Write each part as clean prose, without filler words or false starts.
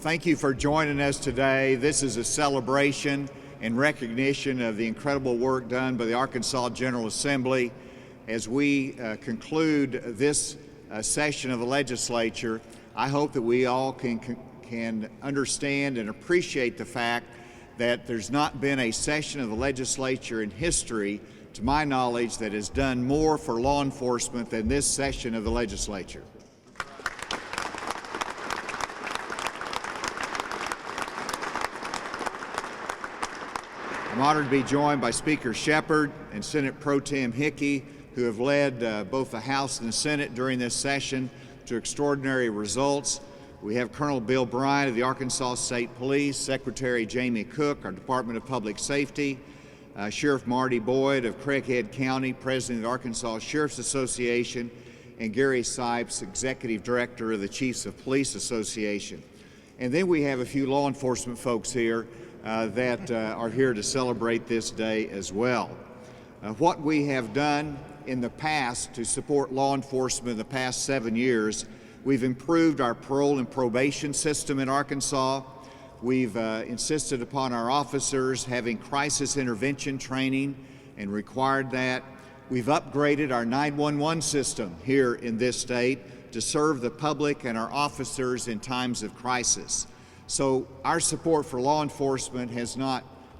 Thank you for joining us today. This is a celebration and recognition of the incredible work done by the Arkansas General Assembly. As we conclude this session of the legislature, I hope that we all can understand and appreciate the fact that there's not been a session of the legislature in history, to my knowledge, that has done more for law enforcement than this session of the legislature. I'm honored to be joined by Speaker Shepard and Senate Pro Tem Hickey, who have led both the House and the Senate during this session to extraordinary results. We have Colonel Bill Bryant of the Arkansas State Police, Secretary Jamie Cook, our Department of Public Safety, Sheriff Marty Boyd of Craighead County, President of the Arkansas Sheriff's Association, and Gary Sipes, Executive Director of the Chiefs of Police Association. And then we have a few law enforcement folks here that are here to celebrate this day as well. What we have done in the past to support law enforcement in the past 7 years, we've improved our parole and probation system in Arkansas. We've insisted upon our officers having crisis intervention training and required that. We've upgraded our 911 system here in this state to serve the public and our officers in times of crisis. So our support for law enforcement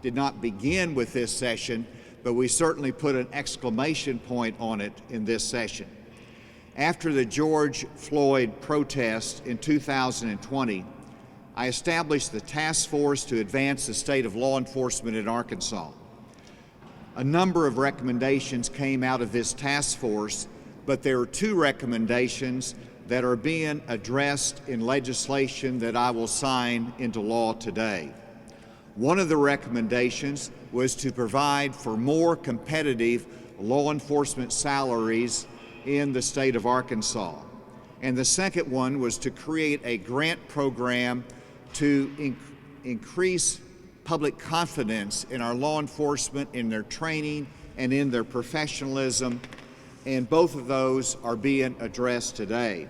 did not begin with this session, but we certainly put an exclamation point on it in this session. After the George Floyd protest in 2020, I established the task force to advance the state of law enforcement in Arkansas. A number of recommendations came out of this task force, but there are two recommendations that are being addressed in legislation that I will sign into law today. One of the recommendations was to provide for more competitive law enforcement salaries in the state of Arkansas. And the second one was to create a grant program to increase public confidence in our law enforcement, in their training, and in their professionalism. And both of those are being addressed today.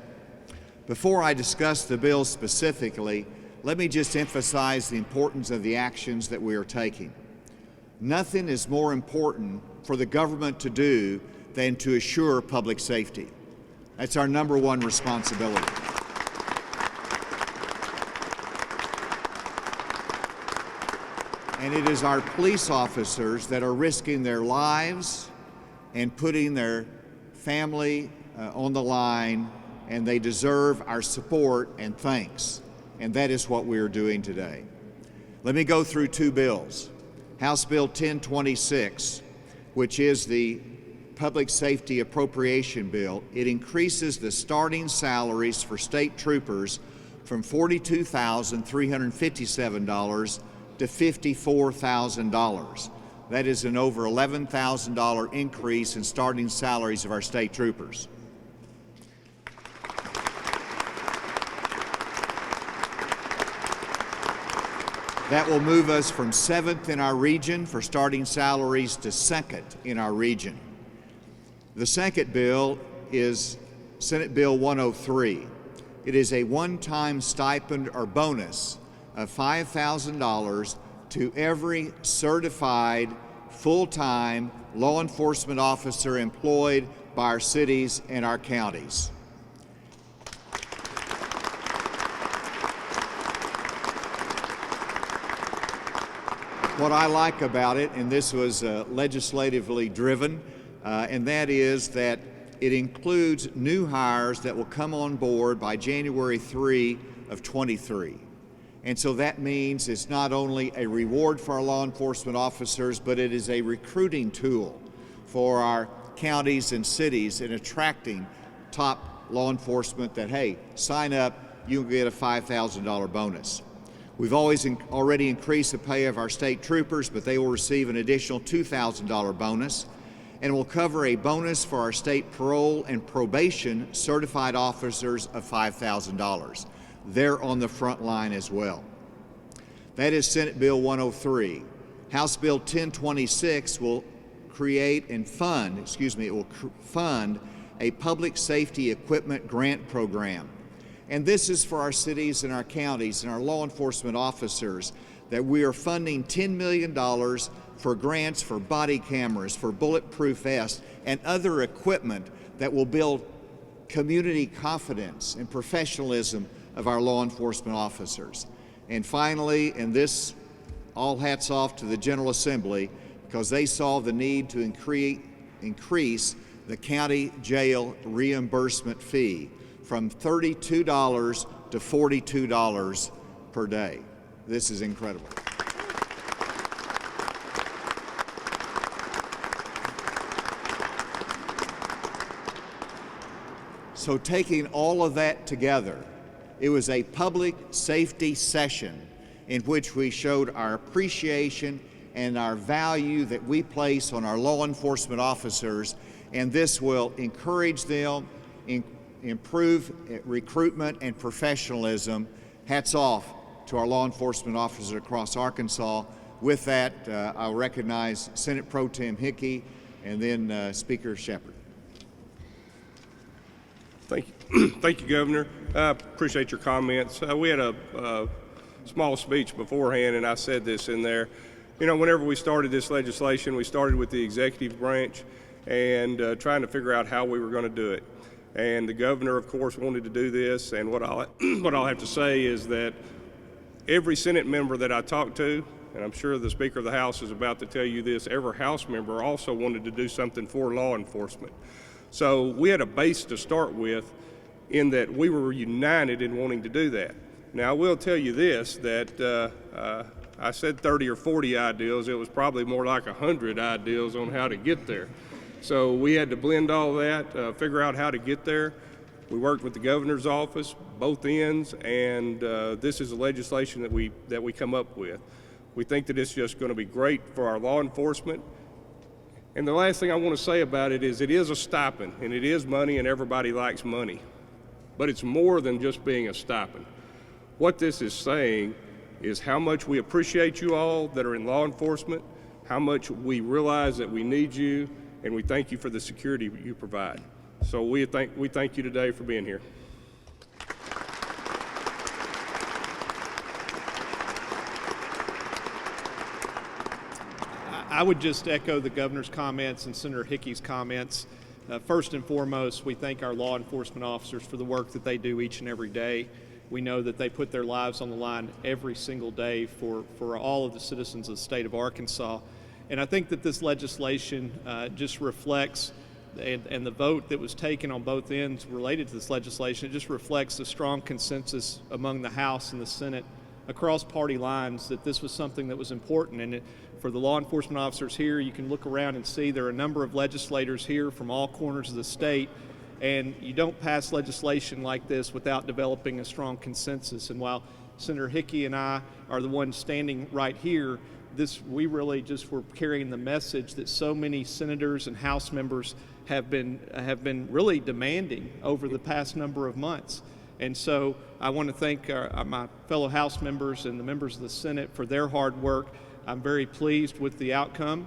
Before I discuss the bill specifically, let me just emphasize the importance of the actions that we are taking. Nothing is more important for the government to do than to assure public safety. That's our number one responsibility. And it is our police officers that are risking their lives and putting their family on the line, and they deserve our support and thanks. And that is what we are doing today. Let me go through two bills. House Bill 1026, which is the Public Safety Appropriation Bill. It increases the starting salaries for state troopers from $42,357 to $54,000. That is an over $11,000 increase in starting salaries of our state troopers. That will move us from 7th in our region for starting salaries to 2nd in our region. The second bill is Senate Bill 103. It is a one-time stipend or bonus of $5,000 to every certified full-time law enforcement officer employed by our cities and our counties. What I like about it, and this was legislatively driven, and that is that it includes new hires that will come on board by January 3 of 23. And so that means it's not only a reward for our law enforcement officers, but it is a recruiting tool for our counties and cities in attracting top law enforcement that, hey, sign up, you'll get a $5,000 bonus. We've already increased the pay of our state troopers, but they will receive an additional $2,000 bonus, and will cover a bonus for our state parole and probation certified officers of $5,000. They're on the front line as well. That is Senate Bill 103. House Bill 1026 will fund a public safety equipment grant program. And this is for our cities and our counties and our law enforcement officers, that we are funding $10 million for grants for body cameras, for bulletproof vests, and other equipment that will build community confidence and professionalism of our law enforcement officers. And finally, and this, all hats off to the General Assembly, because they saw the need to increase the county jail reimbursement fee from $32 to $42 per day. This is incredible. So taking all of that together, it was a public safety session in which we showed our appreciation and our value that we place on our law enforcement officers, and this will encourage them, improve recruitment and professionalism. Hats off to our law enforcement officers across Arkansas. With that, I'll recognize Senate Pro Tem Hickey and then Speaker Shepherd. Thank you. Thank you, Governor. I appreciate your comments. We had a small speech beforehand, and I said this in there. You know, whenever we started this legislation, we started with the executive branch and trying to figure out how we were going to do it. And the governor, of course, wanted to do this. And what I'll have to say is that every Senate member that I talked to, and I'm sure the Speaker of the House is about to tell you this, every House member also wanted to do something for law enforcement. So we had a base to start with in that we were united in wanting to do that. Now, I will tell you this, that I said 30 or 40 ideals. It was probably more like 100 ideals on how to get there. So we had to blend all that, figure out how to get there. We worked with the governor's office, both ends, and this is the legislation that we come up with. We think that it's just going to be great for our law enforcement. And the last thing I want to say about it is a stipend, and it is money, and everybody likes money. But it's more than just being a stipend. What this is saying is how much we appreciate you all that are in law enforcement, how much we realize that we need you, and we thank you for the security you provide. So we thank you today for being here. I would just echo the governor's comments and Senator Hickey's comments. First and foremost, we thank our law enforcement officers for the work that they do each and every day. We know that they put their lives on the line every single day for all of the citizens of the state of Arkansas. And I think that this legislation just reflects, and the vote that was taken on both ends related to this legislation, it just reflects the strong consensus among the House and the Senate across party lines that this was something that was important. And for the law enforcement officers here, you can look around and see there are a number of legislators here from all corners of the state, and you don't pass legislation like this without developing a strong consensus. And while Senator Hickey and I are the ones standing right here, we really just were carrying the message that so many senators and House members have been really demanding over the past number of months. And so I want to thank my fellow House members and the members of the Senate for their hard work. I'm very pleased with the outcome.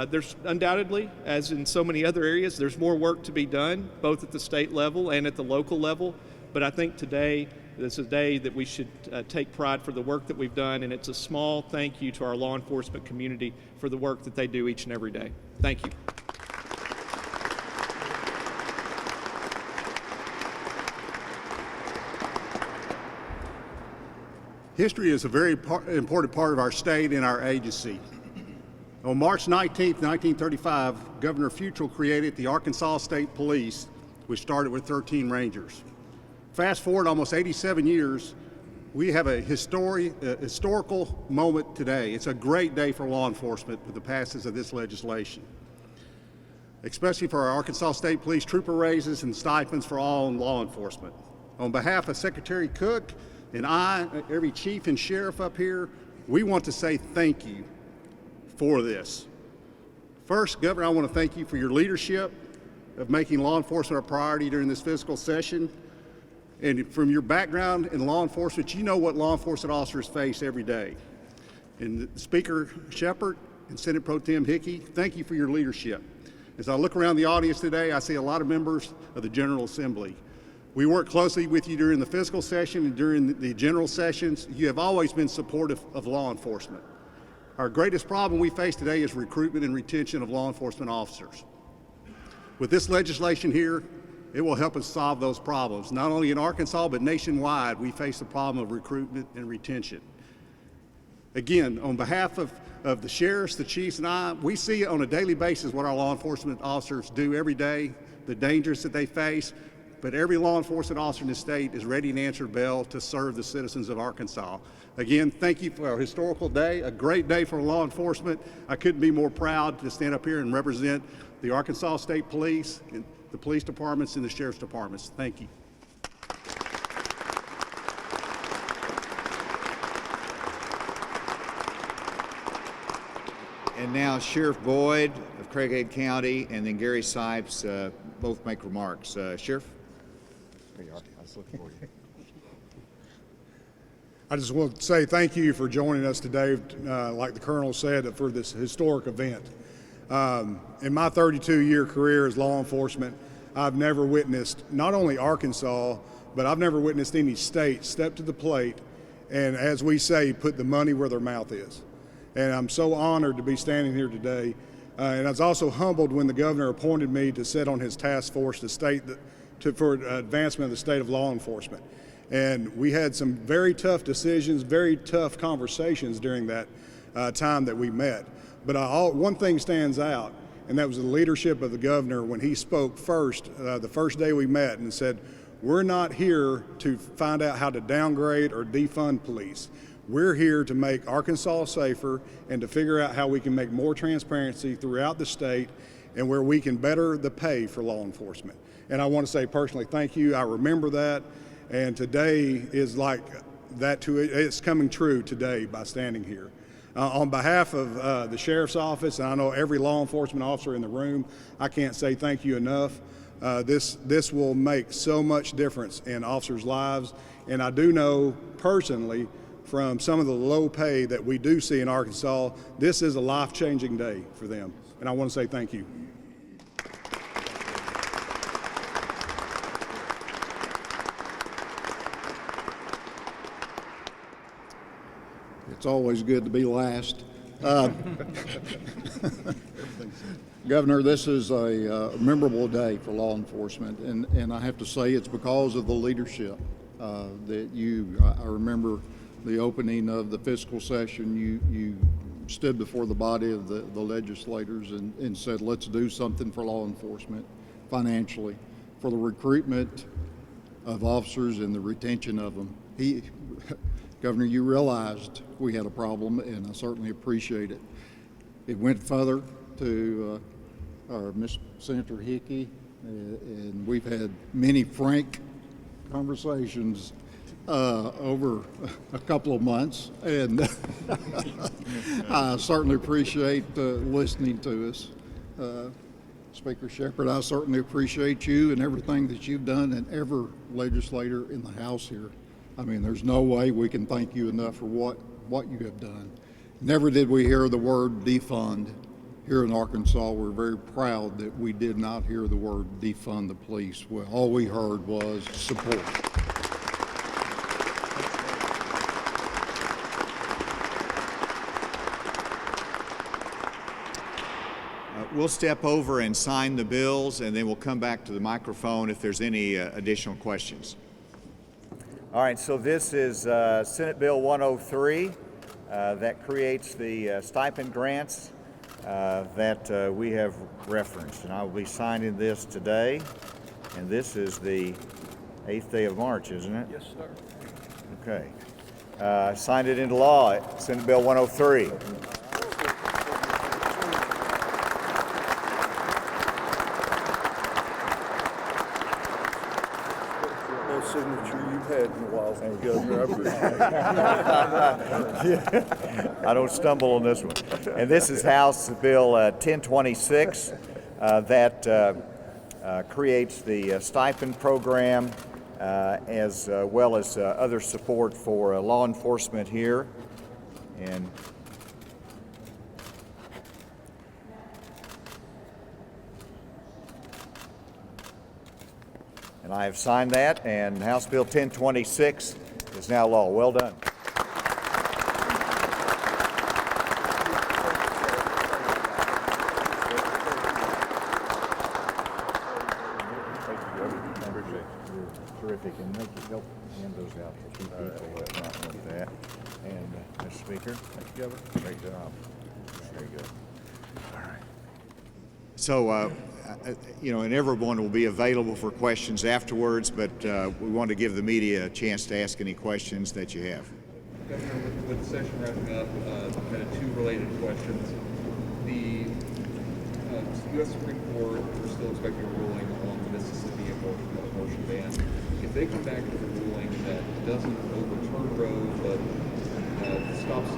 There's undoubtedly, as in so many other areas, there's more work to be done, both at the state level and at the local level. But I think today, this is a day that we should take pride for the work that we've done, and it's a small thank you to our law enforcement community for the work that they do each and every day. Thank you. History is a very important part of our state and our agency. On March 19, 1935, Governor Futrell created the Arkansas State Police, which started with 13 Rangers. Fast forward almost 87 years, we have a historical moment today. It's a great day for law enforcement with the passage of this legislation, especially for our Arkansas State Police trooper raises and stipends for all in law enforcement. On behalf of Secretary Cook and every chief and sheriff up here, we want to say thank you for this. First, Governor, I want to thank you for your leadership of making law enforcement a priority during this fiscal session. And from your background in law enforcement, you know what law enforcement officers face every day. And Speaker Shepherd and Senate Pro Tem Hickey, thank you for your leadership. As I look around the audience today, I see a lot of members of the General Assembly. We work closely with you during the fiscal session and during the general sessions. You have always been supportive of law enforcement. Our greatest problem we face today is recruitment and retention of law enforcement officers. With this legislation here, it will help us solve those problems. Not only in Arkansas, but nationwide, we face the problem of recruitment and retention. Again, on behalf of the sheriffs, the chiefs, and I, we see on a daily basis what our law enforcement officers do every day, the dangers that they face, but every law enforcement officer in the state is ready to answer the bell to serve the citizens of Arkansas. Again, thank you for our historical day, a great day for law enforcement. I couldn't be more proud to stand up here and represent the Arkansas State Police, and the police departments, and the sheriff's departments. Thank you. And now Sheriff Boyd of Craighead County and then Gary Sipes both make remarks. Sheriff? There you are. I was looking for you. I just want to say thank you for joining us today, like the Colonel said, for this historic event. In my 32-year career as law enforcement, I've never witnessed, not only Arkansas, but I've never witnessed any state step to the plate and, as we say, put the money where their mouth is. And I'm so honored to be standing here today. And I was also humbled when the governor appointed me to sit on his task force for advancement of the state of law enforcement. And we had some very tough decisions, very tough conversations during that time that we met. But one thing stands out, and that was the leadership of the governor when he spoke first, the first day we met, and said, we're not here to find out how to downgrade or defund police. We're here to make Arkansas safer and to figure out how we can make more transparency throughout the state and where we can better the pay for law enforcement. And I want to say personally, thank you. I remember that. And today is like that it's coming true today by standing here. On behalf of the Sheriff's Office, and I know every law enforcement officer in the room, I can't say thank you enough. This will make so much difference in officers' lives. And I do know personally from some of the low pay that we do see in Arkansas, this is a life-changing day for them. And I want to say thank you. It's always good to be last. Governor, this is a memorable day for law enforcement, and I have to say it's because of the leadership that I remember the opening of the fiscal session, you stood before the body of the legislators and said, let's do something for law enforcement financially, for the recruitment of officers and the retention of them. Governor, you realized we had a problem, and I certainly appreciate it. It went further to our Senator Hickey, and we've had many frank conversations over a couple of months, and I certainly appreciate listening to us. Speaker Shepherd, I certainly appreciate you and everything that you've done, and every legislator in the House here. I mean, there's no way we can thank you enough for what you have done. Never did we hear the word defund. Here in Arkansas, we're very proud that we did not hear the word defund the police. Well, all we heard was support. We'll step over and sign the bills, and then we'll come back to the microphone if there's any additional questions. All right, so this is Senate Bill 103 that creates the stipend grants that we have referenced. And I will be signing this today. And this is the 8th day of March, isn't it? Yes, sir. Okay. Signed it into law, Senate Bill 103. Signature you've had in a while, Governor. I appreciate it. I don't stumble on this one. And this is House Bill 1026 that creates the stipend program as well as other support for law enforcement here. And And I have signed that, and House Bill 1026 is now law. Well done. Terrific, and make you help hand those out to two people that might want that. And Mr. Speaker, thank you, Governor. Great job. Very good. All right. So, and everyone will be available for questions afterwards, but we want to give the media a chance to ask any questions that you have. Governor, with the session wrapping up, kind of two related questions. The U.S. Supreme Court, we're still expecting a ruling on the Mississippi abortion ban. If they come back with a ruling that doesn't overturn Roe, but stops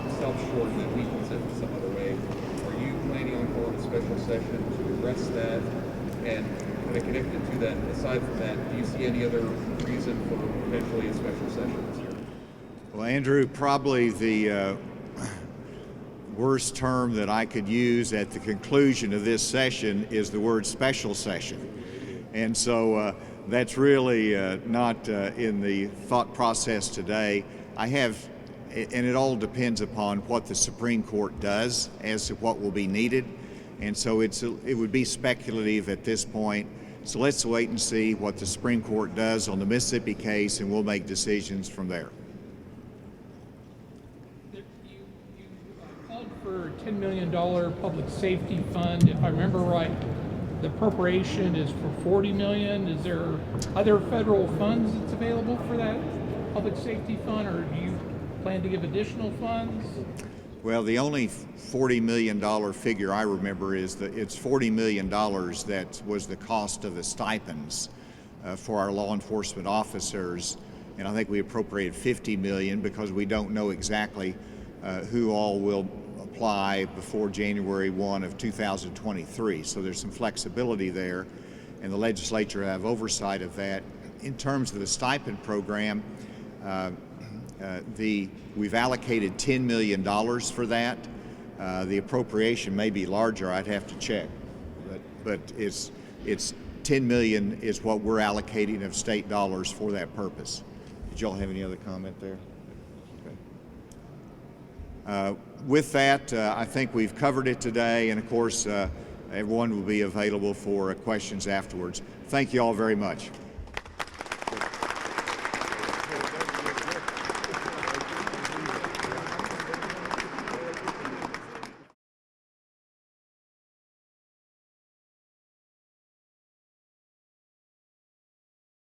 short and weakens it in some other way, are you planning on calling a special session to address that? And kind of connected to that, aside from that, do you see any other reason for potentially a special session this year? Well, Andrew, probably the worst term that I could use at the conclusion of this session is the word special session. And so that's really not in the thought process today. And it all depends upon what the Supreme Court does as to what will be needed. And so it would be speculative at this point. So let's wait and see what the Supreme Court does on the Mississippi case, and we'll make decisions from there. You called for a $10 million public safety fund. If I remember right, the appropriation is for $40 million. Is there other federal funds that's available for that public safety fund, or do you plan to give additional funds? Well, the only $40 million figure I remember is that it's $40 million that was the cost of the stipends for our law enforcement officers. And I think we appropriated $50 million because we don't know exactly who all will apply before January 1 of 2023. So there's some flexibility there, and the legislature have oversight of that. In terms of the stipend program, we've allocated $10 million for that. The appropriation may be larger, I'd have to check, but it's $10 million is what we're allocating of state dollars for that purpose. Did y'all have any other comment there? Okay. With that, I think we've covered it today, and of course, everyone will be available for questions afterwards. Thank you all very much.